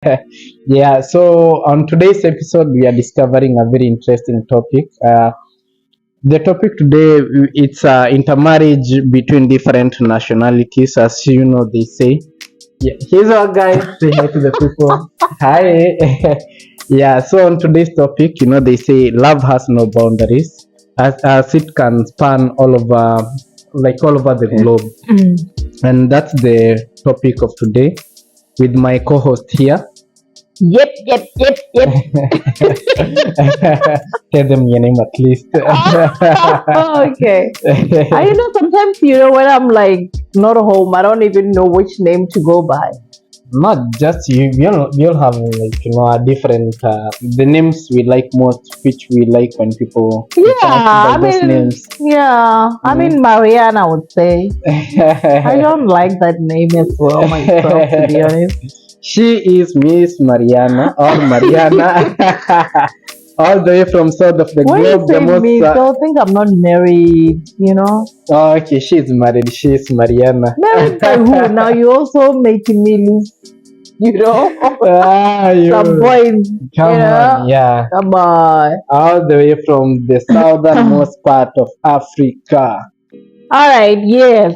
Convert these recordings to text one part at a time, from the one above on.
Yeah, so on today's episode, we are discovering a very interesting topic. The topic today it's intermarriage between different nationalities, as you know they say. Yeah, here's our guy. Say hi to the people. Hi. Yeah, so on today's topic, they say love has no boundaries, as it can span all over, like all over the globe, and that's the topic of today with my co-host here. Yep, yep, yep, yep. Tell them your name at least. Okay. Sometimes, when I'm like not home, I don't even know which name to go by. Not just you. We all have like a different the names we like most, which we like when people reach out by those names. I mean, Marianne, I would say. I don't like that name as well myself, to be honest. She is Miss Mariana or Mariana, all the way from south of the When you globe. say me, don't think I'm not married. Oh, okay, she is married. She is Mariana. Married by who? Now you also making me lose, some points. Come on, yeah. Come on. All the way from the southernmost part of Africa. All right, yes,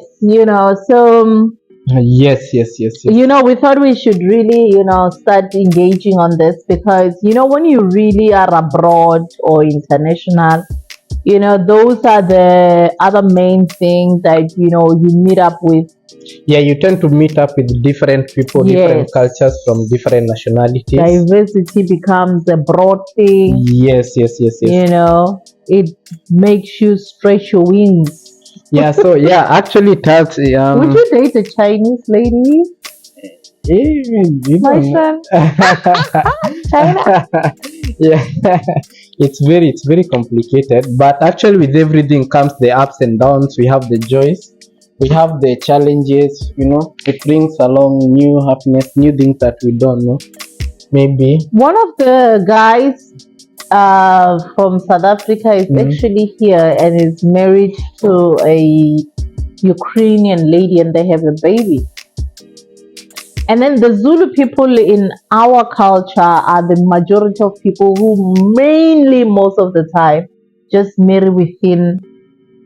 so Yes. we thought we should really, start engaging on this because, when you really are abroad or international, those are the other main things that, you meet up with. Yeah, you tend to meet up with different people, different cultures from different nationalities. Diversity becomes a broad thing. Yes. It makes you stretch your wings. Yeah, so yeah, actually it has. Would you date a Chinese lady? My son. China. Yeah, it's very complicated, but actually with everything comes the ups and downs. We have the joys, we have the challenges. It brings along new happiness, new things that we don't know. Maybe one of the guys from South Africa is actually here and is married to a Ukrainian lady and they have a baby. And then the Zulu people in our culture are the majority of people who mainly most of the time just marry within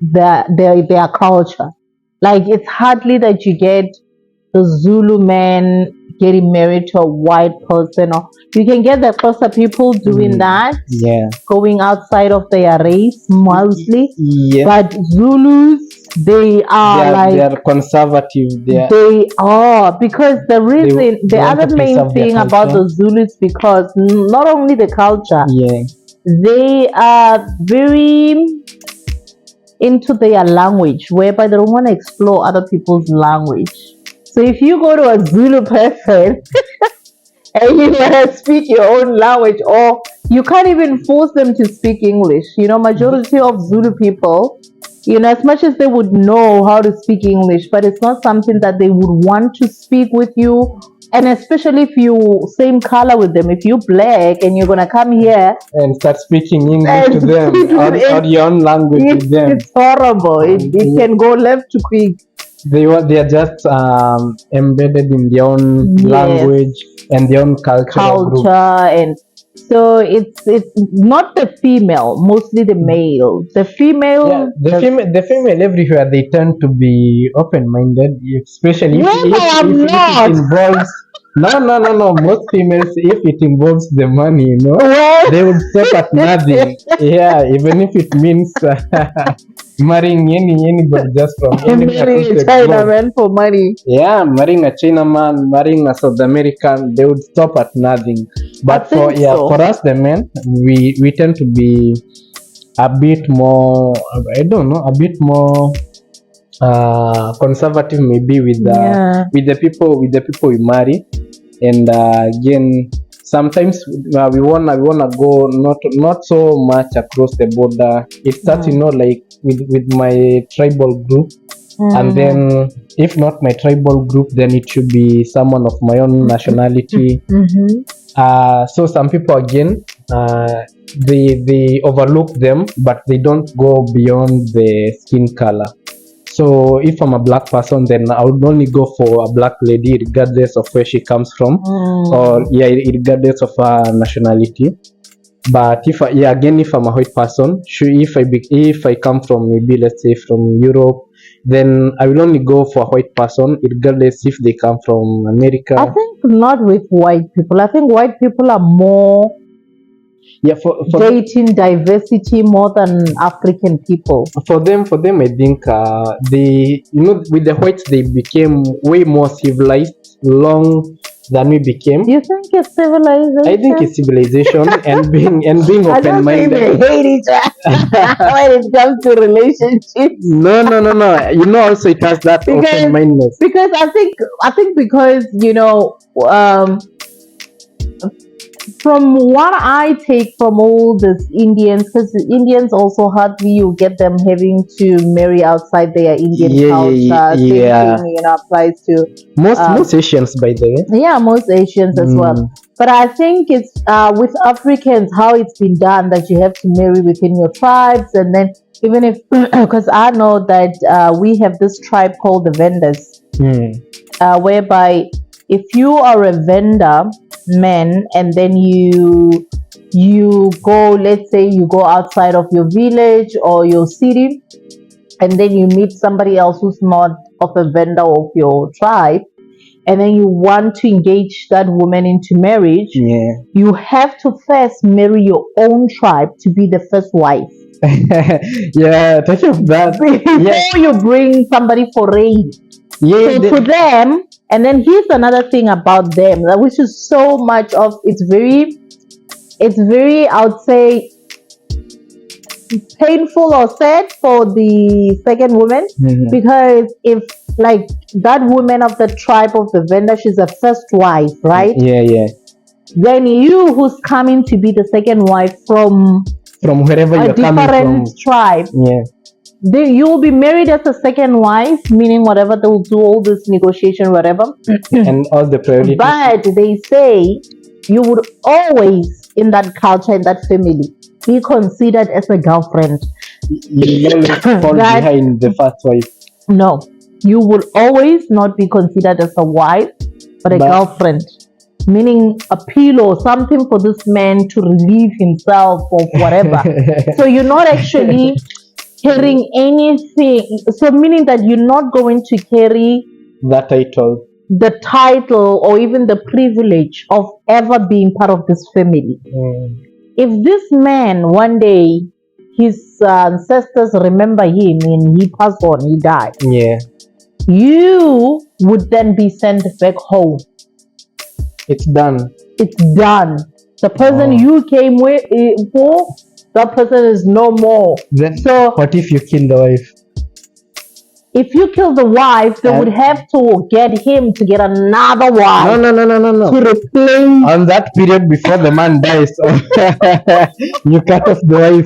their culture. Like it's hardly that you get the Zulu man getting married to a white person, or you can get the Xhosa people doing that, going outside of their race mostly. But Zulus, they are conservative. They are, because the other main thing about the Zulus, because not only the culture, they are very into their language, whereby they don't want to explore other people's language. So if you go to a Zulu person and you want to speak your own language, or you can't even force them to speak English. Majority of Zulu people, as much as they would know how to speak English, but it's not something that they would want to speak with you. And especially if you same color with them, if you're black and you're gonna come here and start speaking English to them or your own language with them, it's horrible. It can go left too quick. They are just embedded in their own language and their own culture, and so it's not the female, mostly the male. The female, the female everywhere they tend to be open-minded, especially if it involves. No. Most females, if it involves the money, they would stop at nothing. Yeah, even if it means marrying anybody just from marrying a Chinaman for money. Yeah, marrying a Chinaman, marrying a South American, they would stop at nothing. But for us, the men, we tend to be a bit more. I don't know, a bit more conservative, maybe with the people we marry. And again, sometimes we wanna go not so much across the border. It starts, like with my tribal group, and then if not my tribal group, then it should be someone of my own nationality. So some people again, they overlook them, but they don't go beyond the skin color. So if I'm a black person, then I would only go for a black lady regardless of where she comes from, or yeah, regardless of her nationality. But if I, yeah, again, if I'm a white person, if I come from, maybe let's say from Europe, then I will only go for a white person regardless if they come from I America. think not with white people. I think white people are more Yeah, for dating diversity more than African people. for them, I think they, with the whites, they became way more civilized long than we became. Do you think it's civilization? I think it's civilization and being I open don't think they minded. hate each other when it comes to relationships. No. Also it has that Because open mindedness. because I think because from what I take from all these Indians, because Indians also hardly you get them having to marry outside their Indian culture. Same thing, applies to Most Asians, by the way. yeah, most Asians as well. But I think it's with Africans how it's been done that you have to marry within your tribes, and then even if because I know that we have this tribe called the vendors, whereby if you are a vendor man and then you go, let's say you go outside of your village or your city, and then you meet somebody else who's not of a vendor of your tribe, and then you want to engage that woman into marriage, you have to first marry your own tribe to be the first wife. Yeah, touch of that. Before you bring somebody foreign. So to them, and then here's another thing about them, which is so much of it's very, I would say, painful or sad for the second woman, because if like that woman of the tribe of the vendor, she's a first wife, right? Yeah. Then you who's coming to be the second wife from wherever you're coming from, a different tribe, you will be married as a second wife, meaning whatever they'll do all this negotiation, whatever, and all the priorities. But they say you would always, in that culture, in that family, be considered as a girlfriend. You always fall behind the first wife. No, you will always not be considered as a wife, but a girlfriend. Meaning a pillow, something for this man to relieve himself of whatever. So you're not actually carrying anything. So meaning that you're not going to carry the title or even the privilege of ever being part of this family. If this man one day his ancestors remember him and he passed on, he died, you would then be sent back home. It's done. The person you came with for, that person is no more. Then so what if you kill the wife? If you kill the wife, they would have to get him to get another wife. No. To replace. On that period before the man dies, you cut off the wife,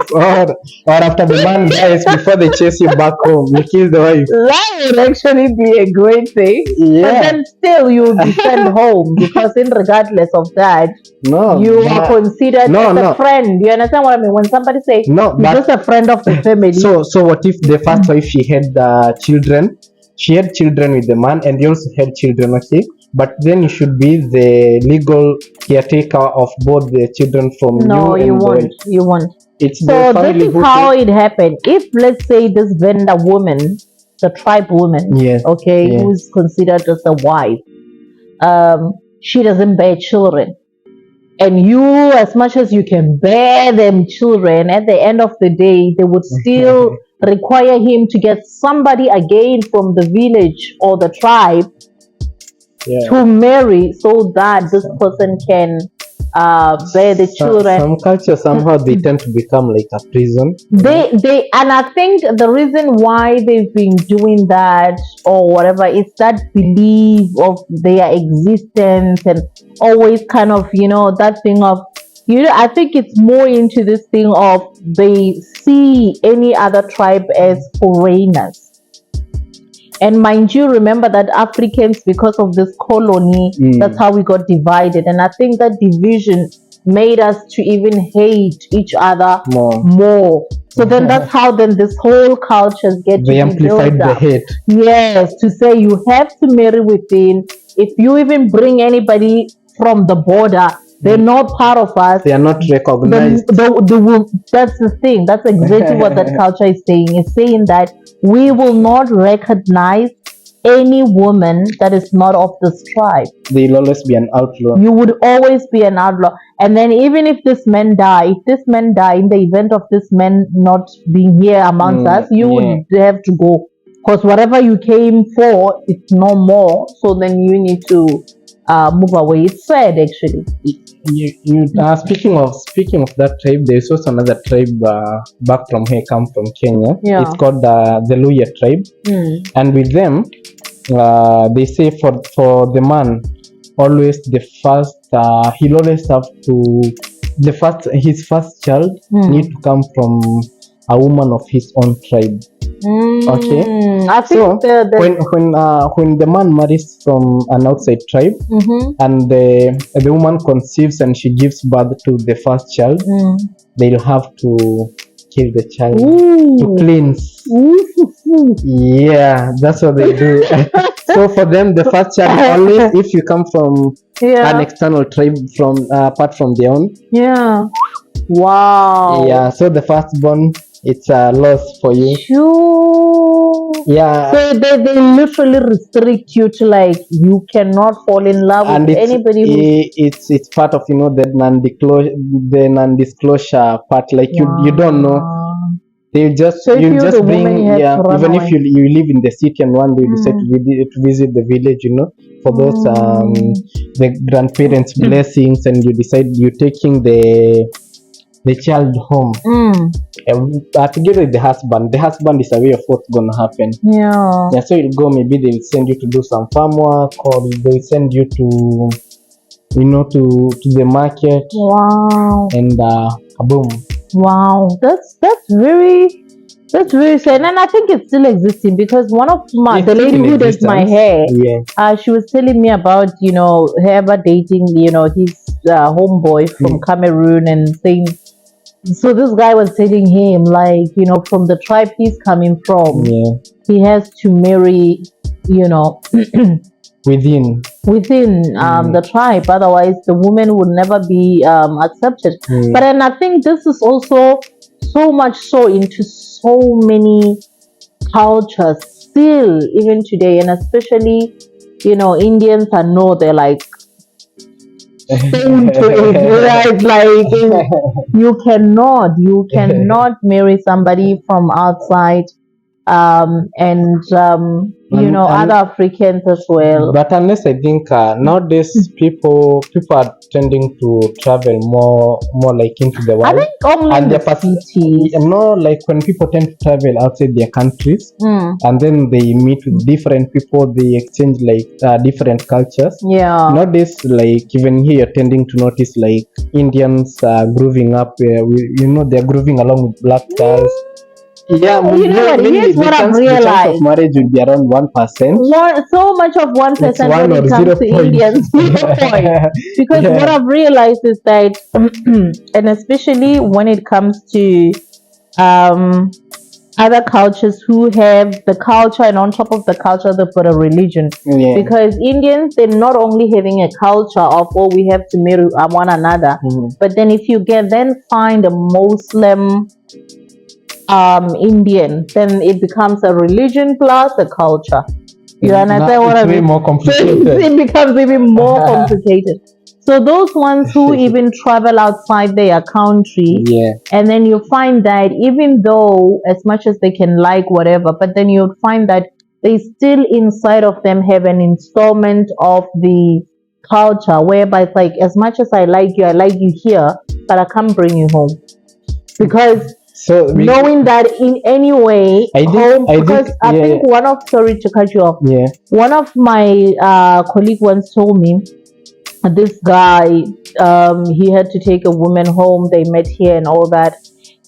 or after the man dies, before they chase you back home, you kill the wife. That would actually be a great thing. But then still you will be sent home, because regardless of that, you are considered as a friend. You understand what I mean? When somebody says you're just a friend of the family. So what if the first wife, she had children? She had children with the man, and they also had children, okay? But then you should be the legal caretaker of both the children from you won't. You won't. It's so this is how it happened. If let's say this vendor woman, the tribe woman, who's considered as a wife, she doesn't bear children, and you, as much as you can bear them children, at the end of the day, they would still require him to get somebody again from the village or the tribe to marry, so that this person can bear the children. Some cultures somehow they tend to become like a prison. They and I think the reason why they've been doing that or whatever is that belief of their existence, and always kind of that thing of I think it's more into this thing of they see any other tribe as foreigners. And mind you, remember that Africans, because of this colony, that's how we got divided. And I think that division made us to even hate each other More. more. So then that's how then this whole cultures get to They be amplified built the up. hate. Yes, to say you have to marry within. If you even bring anybody from the border, they're not part of us. They are not recognized. That's the thing. That's exactly what that culture is saying. It's saying that we will not recognize any woman that is not of this tribe. They'll always be an outlaw. You would always be an outlaw. And then even if this man die, in the event of this man not being here amongst us, you would have to go. Because whatever you came for, it's no more. So then you need to move away. It's sad actually. Speaking of that tribe, there's also another tribe back from here, come from Kenya. Yeah. It's called the Luya tribe, and with them, they say for the man, always the first he'll always have to his first child need to come from a woman of his own tribe. Okay, I think so when the man marries from an outside tribe, and the woman conceives and she gives birth to the first child, they'll have to kill the child to cleanse. Yeah, that's what they do. So for them, the first child, always if you come from an external tribe from apart from their own. Yeah. Wow. Yeah. So the firstborn, it's a loss for you. Sure. Yeah. So they literally restrict you to like you cannot fall in love And with anybody. It's part of the non-disclosure part. Like you don't know. They just So you just bring even away. if you live in the city and one day you decide to visit the village, for those the grandparents' blessings, and you decide you're taking the child home together with the husband. The husband is aware of what's gonna happen. Yeah. So you'll go. Maybe they will send you to do some farm work, or they will send you to to the market. Wow. And boom. Wow, that's very sad, and I think it's still existing because one of the lady who did my hair, she was telling me about her ever dating his homeboy from Cameroon, and saying, so this guy was telling him like from the tribe he's coming from, he has to marry within the tribe, otherwise the woman would never be accepted. But then I think this is also so much so into so many cultures still even today, and especially Indians, I know they're like stone to it, right? Like you cannot marry somebody from outside, and other Africans as well. But unless I think nowadays people are tending to travel more like into the world. I think only in the cities. Like when people tend to travel outside their countries, and then they meet with different people, they exchange like different cultures. Yeah. Nowadays, like even here, you're tending to notice like Indians grooving up. They're grooving along with black girls. Yeah, here's what I've realized. The chance of marriage will be around 1%. So much of 1% when it comes to Indians. Because what I've realized is that, and especially when it comes to other cultures who have the culture, and on top of the culture they've got a religion. Because Indians, they're not only having a culture of we have to marry one another, but then if you find a Muslim Indian, then it becomes a religion plus a culture. You understand what I mean? More complicated. It becomes even more complicated. So those ones who even travel outside their country, and then you find that even though as much as they can like whatever, but then you'll find that they still inside of them have an installment of the culture, whereby it's like, as much as I like you here, but I can't bring you home. Because knowing that in any way, I think one of, sorry to cut you off, one of my colleagues once told me, this guy, he had to take a woman home, they met here and all that,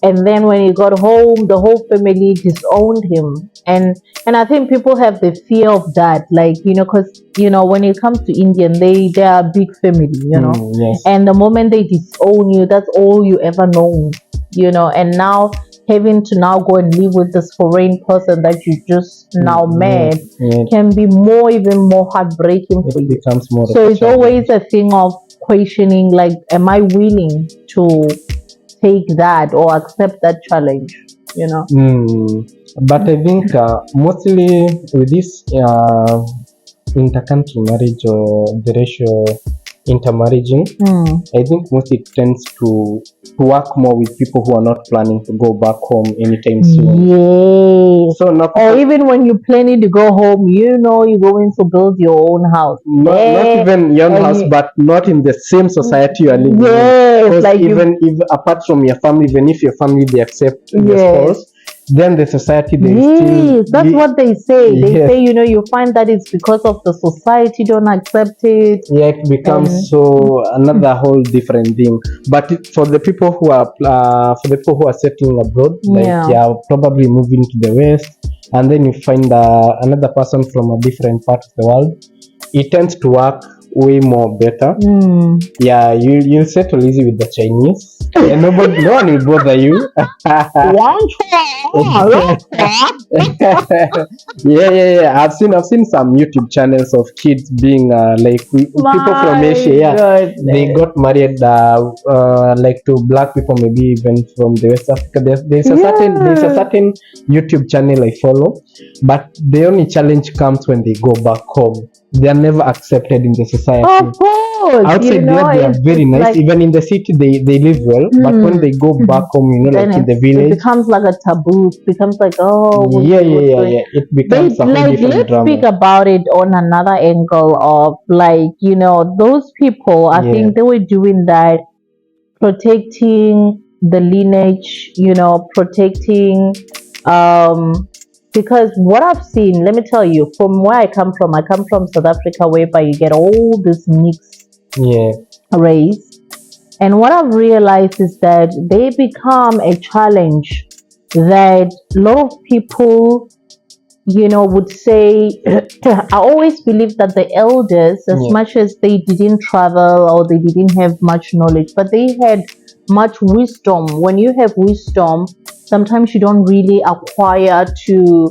and then when he got home, the whole family disowned him. And I think people have the fear of that, like, because when it comes to Indian, they are a big family, Yes. and the moment they disown you, that's all you ever know, and now having to now go and live with this foreign person that you just now met can be even more heartbreaking for you. Becomes more. So it's always a thing of questioning, like, am I willing to take that or accept that challenge? But I think mostly with this intercountry marriage or the ratio intermarrying, I think mostly it tends to work more with people who are not planning to go back home anytime soon. Yes. So or even when you're planning to go home, you're going to build your own house. Not even your own house, but not in the same society you are living in. Because like even if apart from your family, even if your family they accept your spouse, then the society they still. That's what they say. They Yes. say you find that it's because of the society don't accept it. Yeah, it becomes so another whole different thing. But for the people who are settling abroad, like probably moving to the west, and then you find another person from a different part of the world, it tends to work way more better. Yeah, you settle easy with the Chinese, and no one will bother you. Yeah. I've seen some YouTube channels of kids being people from Asia. Yeah, they got married like to black people, maybe even from the West Africa. There's a certain YouTube channel I follow, but the only challenge comes when they go back home. They are never accepted in the society. Of course, outside there they are very nice. Like, even in the city they live well, but when they go back home, like in the village, it becomes like a taboo. It becomes like, it becomes a whole different drama. Let's speak about it on another angle of, like, those people. I think they were doing that, protecting the lineage, protecting because what I've seen, let me tell you, from where I come from South Africa, whereby you get all this mixed race. And what I've realized is that they become a challenge that a lot of people, would say. I always believe that the elders, as much as they didn't travel or they didn't have much knowledge, but they had much wisdom. When you have wisdom, sometimes you don't really acquire to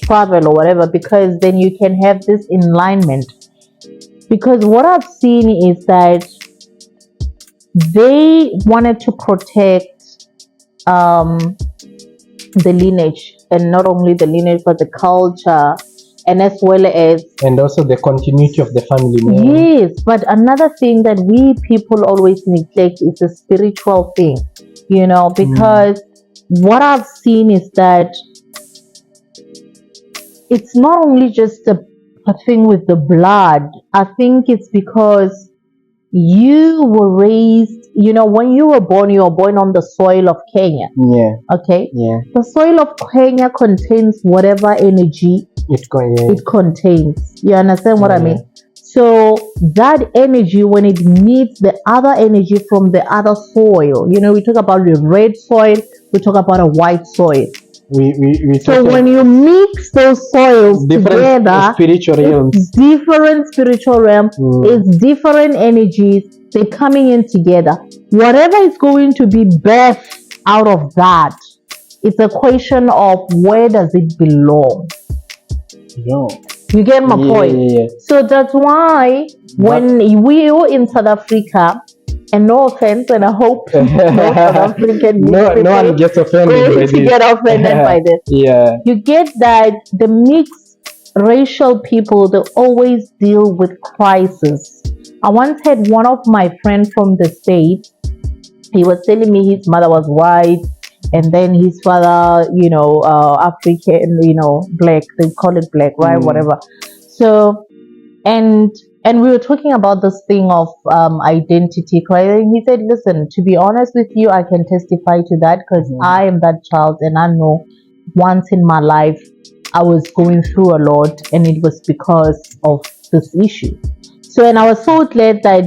travel or whatever, because then you can have this alignment. Because what I've seen is that they wanted to protect the lineage, and not only the lineage but the culture, and as well as also the continuity of the family name. Yes, but another thing that we people always neglect is the spiritual thing, because what I've seen is that it's not only just a thing with the blood. I think it's because you were raised, when you were born on the soil of Kenya. Okay. The soil of Kenya contains whatever energy it contains. You understand what I mean? So that energy, when it meets the other energy from the other soil, we talk about the red soil, we talk about a white soil. So when you mix those soils together, different spiritual realm, it's different energies, they're coming in together. Whatever is going to be birthed out of that, it's a question of where does it belong. You get my point? So that's why when we were in South Africa, and no offense, and I hope no South African no one gets offended by this. Get offended by this. You get that the mixed racial people, they always deal with crisis. I once had one of my friends from the States. He was telling me his mother was white, and then his father, African, black. They call it black, right? Whatever. So, and we were talking about this thing of identity, right? And he said, listen, to be honest with you, I can testify to that, because I am that child, and I know once in my life I was going through a lot, and it was because of this issue. So, and I was so glad that,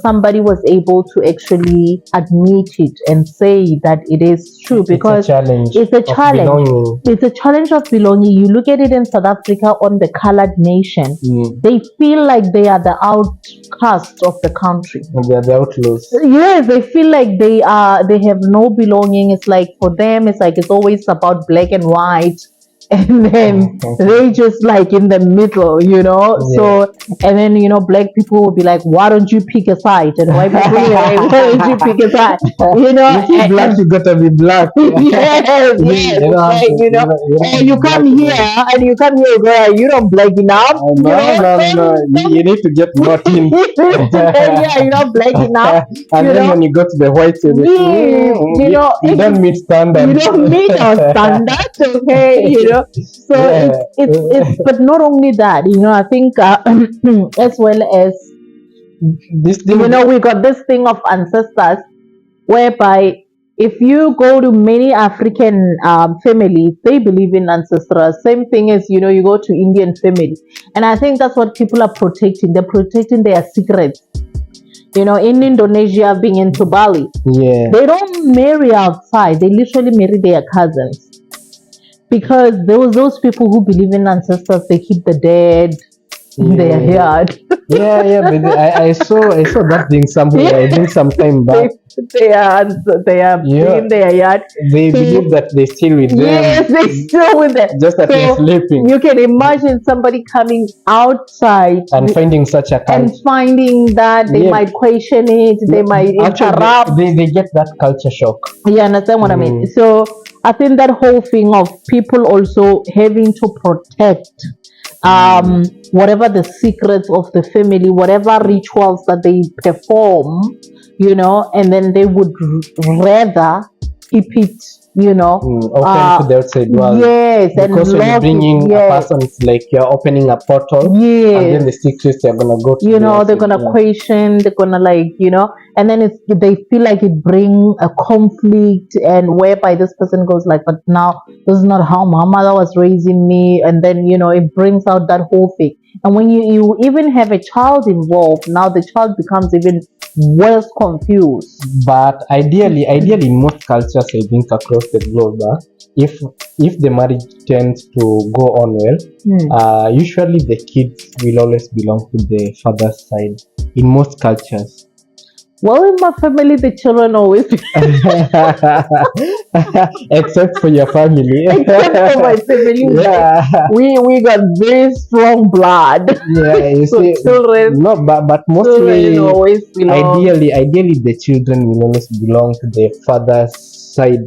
somebody was able to actually admit it and say that it is true, because it's a challenge. Belonging. It's a challenge of belonging. You look at it in South Africa on the colored nation, they feel like they are the outcasts of the country. They are the outlaws. Yes, they feel like they have no belonging. It's like for them, it's always about black and white. And then they just like in the middle, So, and then, black people will be like, why don't you pick a side? And white people will be like, why don't you pick a side? If you're black, you gotta be black. Yes, and you come here, girl, you don't black enough. No. You need to get brought in. Yeah, you're not black enough. And then when you go to the white, you don't meet standards. You don't meet our standards, okay? So it's but not only that, I think as well as this thing, we got this thing of ancestors, whereby if you go to many African families, they believe in ancestors. Same thing as you go to Indian families, and I think that's what people are protecting. They're protecting their secrets. In Indonesia, being into Bali, they don't marry outside. They literally marry their cousins. Because those people who believe in ancestors, they keep the dead in their yard. But I saw that thing somewhere. I think some time back. They are in their yard. They believe that they still with them. Yes, they still with them. Just that they're sleeping. You can imagine somebody coming outside and finding such a culture. And finding that they might question it, they might interrupt. They get that culture shock. You understand what I mean? So I think that whole thing of people also having to protect whatever the secrets of the family, whatever rituals that they perform, and then they would rather keep it, open to the outside world. Yes, because when you bring in a person, it's like you're opening a portal. Yes, and then the secrets are gonna go to they're gonna question, they're gonna and then they feel like it bring a conflict, and whereby this person goes like, but now this is not how my mother was raising me, and then it brings out that whole thing. And when you even have a child involved, now the child becomes even worse confused. But ideally in most cultures, I think across the globe, if the marriage tends to go on well, usually the kids will always belong to the father's side in most cultures. Well, in my family, the children always except for your family. Except for my family, we got very strong blood. Yeah, you so see, children. No, but mostly, always belong. Ideally, the children will always belong to the father's side.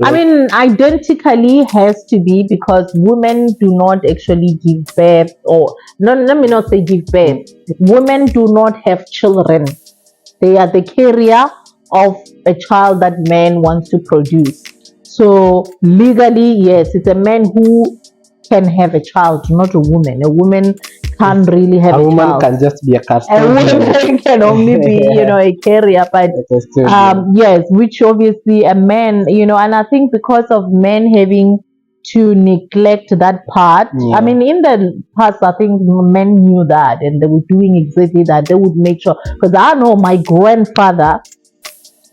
I mean, identically has to be, because women do not actually give birth, or no, let me not say give birth. Women do not have children. They are the carrier of a child that man wants to produce. So legally, yes, it's a man who can have a child, not a woman. A woman can't really have a child. A woman can just be a custodian. A woman can only be, a carrier. But yes, which obviously a man, and I think because of men having to neglect that part. I mean, in the past, I think men knew that, and they were doing exactly that. They would make sure, because I know my grandfather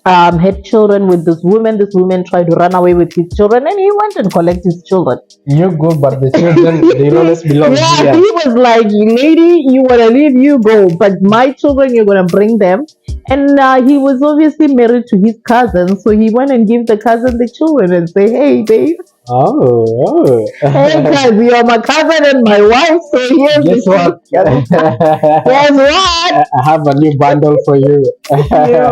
had children with this woman. This woman tried to run away with his children, and he went and collected his children. You go, but the children, they always belong here. He was like, lady, you want to leave, you go, but my children, you're going to bring them. And he was obviously married to his cousin, so he went and gave the cousin the children and say, hey, babe. Oh. Hey, guys, you're my cousin and my wife, so here's Guess what? Guess what? I have a new bundle for you.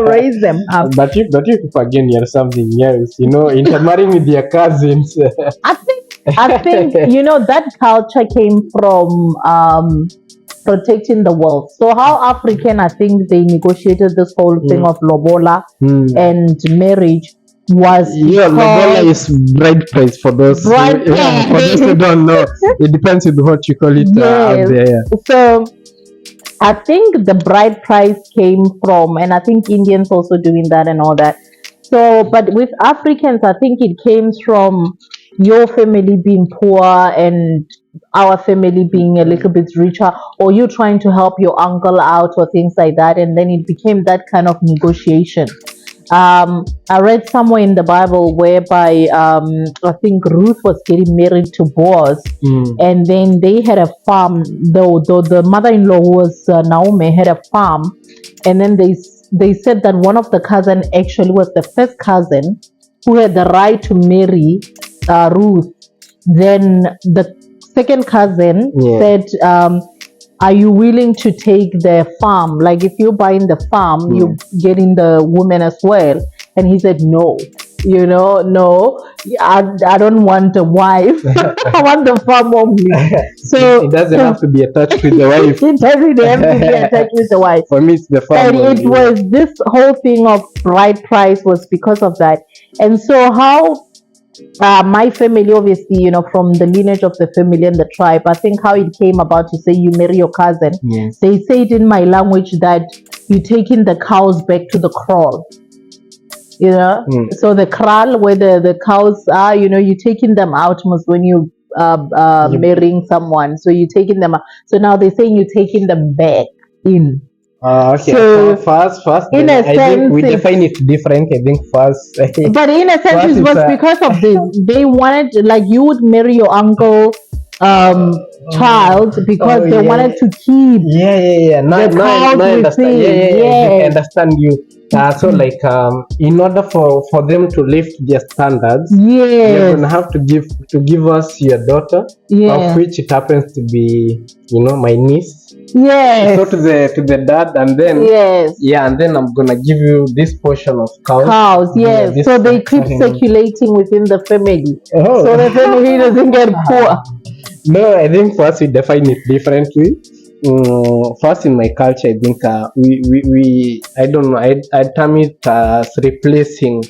Raise them up. But you again, you're something else. Intermarrying with your cousins. I think that culture came from protecting the wealth. So how African, I think they negotiated this whole thing of lobola and marriage was lobola is bride price for those for those who don't know. It depends with what you call it out there. So I think the bride price came from, and I think Indians also doing that and all that. So, but with Africans, I think it came from your family being poor, and our family being a little bit richer, or you trying to help your uncle out or things like that, and then it became that kind of negotiation. I read somewhere in the Bible whereby I think Ruth was getting married to Boaz, and then they had a farm. The mother-in-law was Naomi had a farm, and then they said that one of the cousin actually was the first cousin who had the right to marry Ruth. Then the second cousin said, are you willing to take the farm? Like if you're buying the farm, you're getting the woman as well. And he said, no, no, I don't want a wife. I want the farm only. So it doesn't have to be attached with the wife. It doesn't have to be attached with the wife. For me, it's the farm. And it was this whole thing of bride price was because of that. And so how my family, obviously, from the lineage of the family and the tribe, I think how it came about to say you marry your cousin. Yes. They say it in my language that you're taking the cows back to the kraal. So the kraal where the cows are, you're taking them out most when you marrying someone. So you're taking them out. So now they're saying you're taking them back in. Okay. So first, in a sense, think we define it different. I think first. But in a sense, it was because of this. They wanted, like, you would marry your uncle child because they wanted to keep No, I understand. I understand you. So like in order for them to lift their standards, you're gonna have to give us your daughter, of which it happens to be my niece. So to the dad, and then and then I'm gonna give you this portion of cows. So they keep circulating within the family, so the family doesn't get poor. No, I think first we define it differently. First, in my culture, I think we I don't know, I term it as replacing.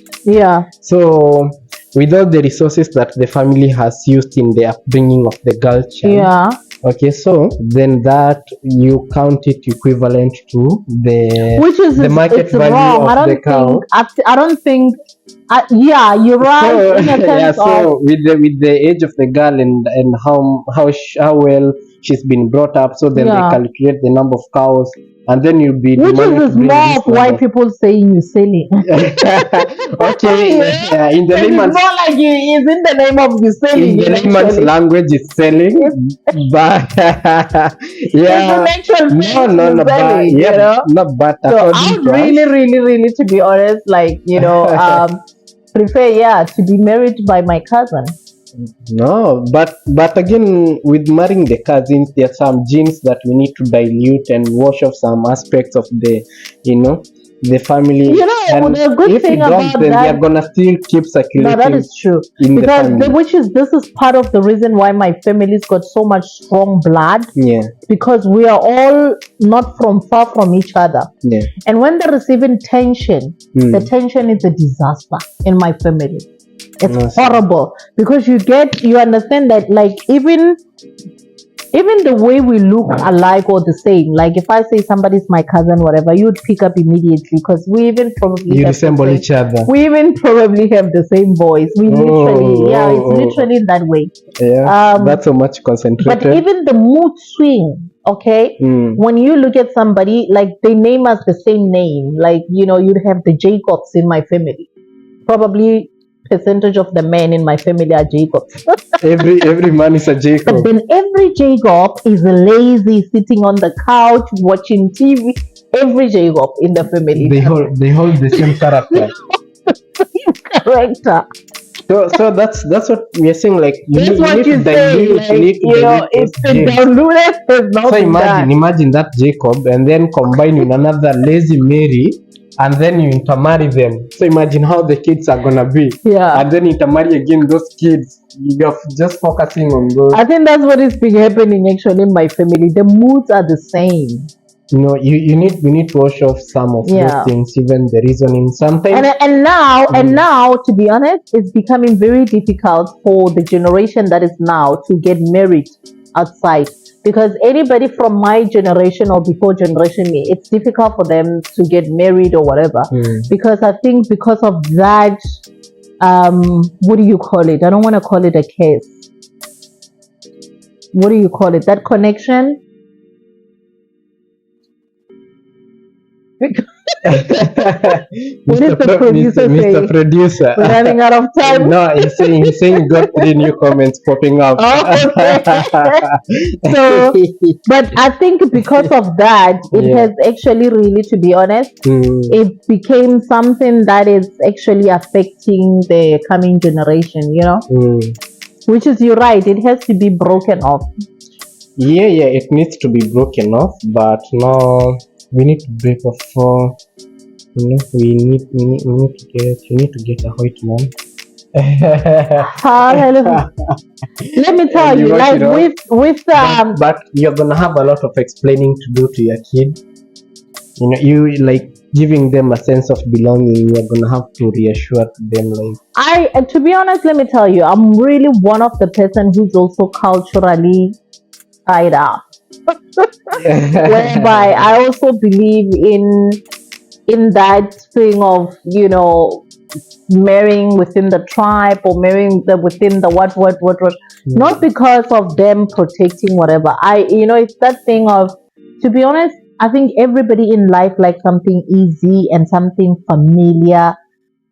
So with all the resources that the family has used in the upbringing of the girl child. Okay, so then that you count it equivalent to the market value wrong. of the cow. I don't think. You're right. So with the age of the girl and how well she's been brought up, so then they calculate the number of cows, and then you'll be which is more of why people saying you're selling. Okay, in the layman's, it's more like it's in the name of you selling. In the layman's language, it's selling, but but so I would really, to be honest, like prefer to be married by my cousin. No, but again, with marrying the cousins, there are some genes that we need to dilute and wash off some aspects of the family. And the good thing about then that, they are gonna still keep circulating. No, that is true. Because this is part of the reason why my family's got so much strong blood. Because we are all not from far from each other. And when they're receiving tension, the tension is a disaster in my family. It's horrible because you understand that, like, even the way we look alike or the same. Like if I say somebody's my cousin, whatever, you would pick up immediately because we even probably resemble each other. We even probably have the same voice. We it's literally that way. That's so much concentrated. But even the mood swing, okay, when you look at somebody, like they name us the same name, like you'd have the Jacobs in my family, probably. Percentage of the men in my family are Jacobs. every man is a Jacob. But then every Jacob is lazy, sitting on the couch watching TV. Every Jacob in the family. They hold the same character. Character. So that's what we are saying. Like you need to dilute. It's diluted. So imagine that Jacob, and then combine with another lazy Mary. And then you intermarry them. So imagine how the kids are gonna be. And then intermarry again those kids. You're just focusing on those. I think that's what is been happening actually in my family. The moods are the same. You need to wash off some of those things, even the reasoning sometimes. And now, to be honest, it's becoming very difficult for the generation that is now to get married outside. Because anybody from my generation or before generation me, it's difficult for them to get married or whatever. Because I think because of that, what do you call it? I don't want to call it a case. what do you call it? That connection. What is the producer Mr. saying? Producer. We're running out of time. No, he's saying got 3 new comments popping up. Oh, okay. So, but I think because of that, it Yeah. has actually really, to be honest, it became something that is actually affecting the coming generation, you know? Which is, you're right, it has to be broken off. Yeah, it needs to be broken off, but no, we need to break off for, we need to get a white man. Hallelujah. Let me tell And you, work like it out. with But you're gonna have a lot of explaining to do to your kid. You like giving them a sense of belonging. You're gonna have to reassure to them, like, to be honest, let me tell you, I'm really one of the person who's also culturally tied up. Whereby I also believe in that thing of, marrying within the tribe or marrying within the what not because of them protecting whatever. It's that thing of, to be honest, I think everybody in life likes something easy and something familiar.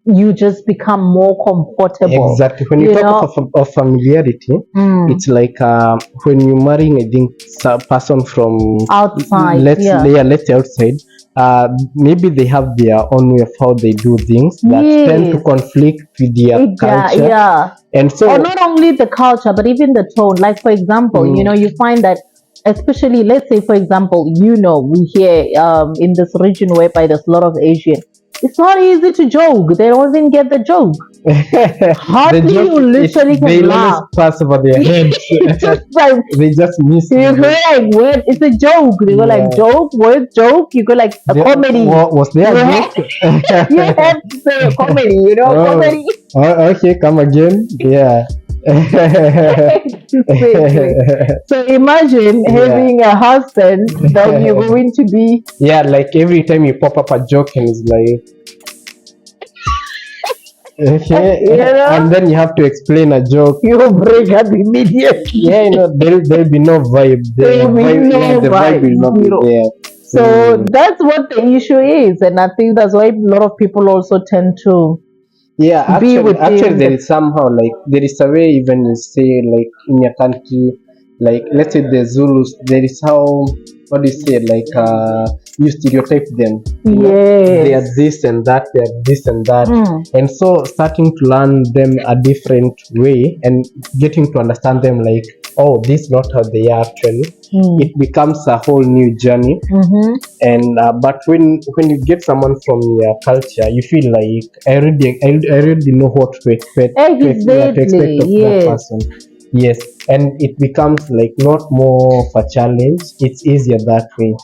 You just become more comfortable. Exactly. When you talk of familiarity, it's like when you're marrying, I think, a person from outside. Let's say outside. Maybe they have their own way of how they do things that tend to conflict with their culture. Yeah. And so, or not only the culture, but even the tone. Like, for example, you find that, especially, let's say, for example, we hear in this region whereby there's a lot of Asian. It's not easy to joke. They don't even get the joke. Hardly you literally can laugh. Pass over their heads. Like, they just miss it. You go like, what? It's a joke. They go like, joke? What joke? You go like, a comedy. Was there a joke? You have to say a comedy, comedy. Okay, come again. Yeah. So imagine having a husband that you're going to be. Yeah, like every time you pop up a joke and it's like, okay, and then you have to explain a joke. You break up immediately. Yeah, there'll be no vibe. The vibe will not be there. So that's what the issue is, and I think that's why a lot of people also tend to. Yeah, actually there is somehow, like, there is a way, even you say, like, in your country, like, let's say the Zulus, there is how, what do you say, like, you stereotype them. They are this and that, they are this and that. And so starting to learn them a different way and getting to understand them, like, oh, this is not how they are actually. It becomes a whole new journey. And but when you get someone from your culture, you feel like I already know what to expect. Of that person. Yes, and it becomes like not more of a challenge. It's easier that way.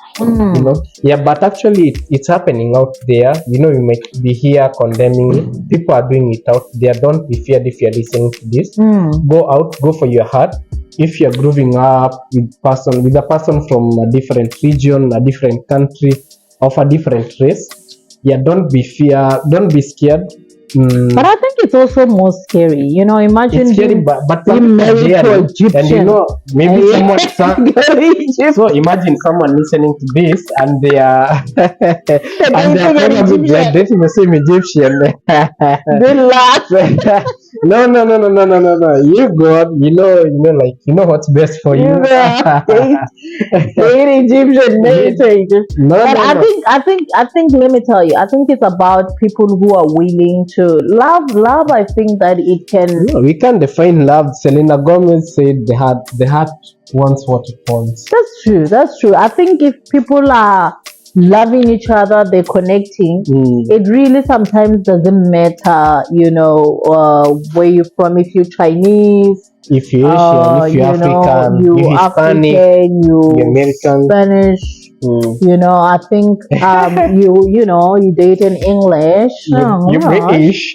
Yeah, but actually it's happening out there. You might be here condemning it. People are doing it out there. Don't be feared if you're listening to this. Go out, go for your heart. If you're growing up with a person from a different region, a different country, of a different race, don't be scared. But I think it's also more scary. Imagine it's scary, but being married to Egyptian. And maybe so imagine someone listening to this and they are and they're probably dating the same Egyptian. They laugh. No. You go on, like, what's best for you. Egyptian, I think let me tell you, I think it's about people who are willing to love. I think that it can. No, we can define love. Selena Gomez said the heart wants what it wants. That's true. I think if people are loving each other, they're connecting. It really sometimes doesn't matter, where you're from. If you're Chinese, if you're Asian, if you're African, you're Hispanic, you're American, Spanish. I think you date in English. You're British.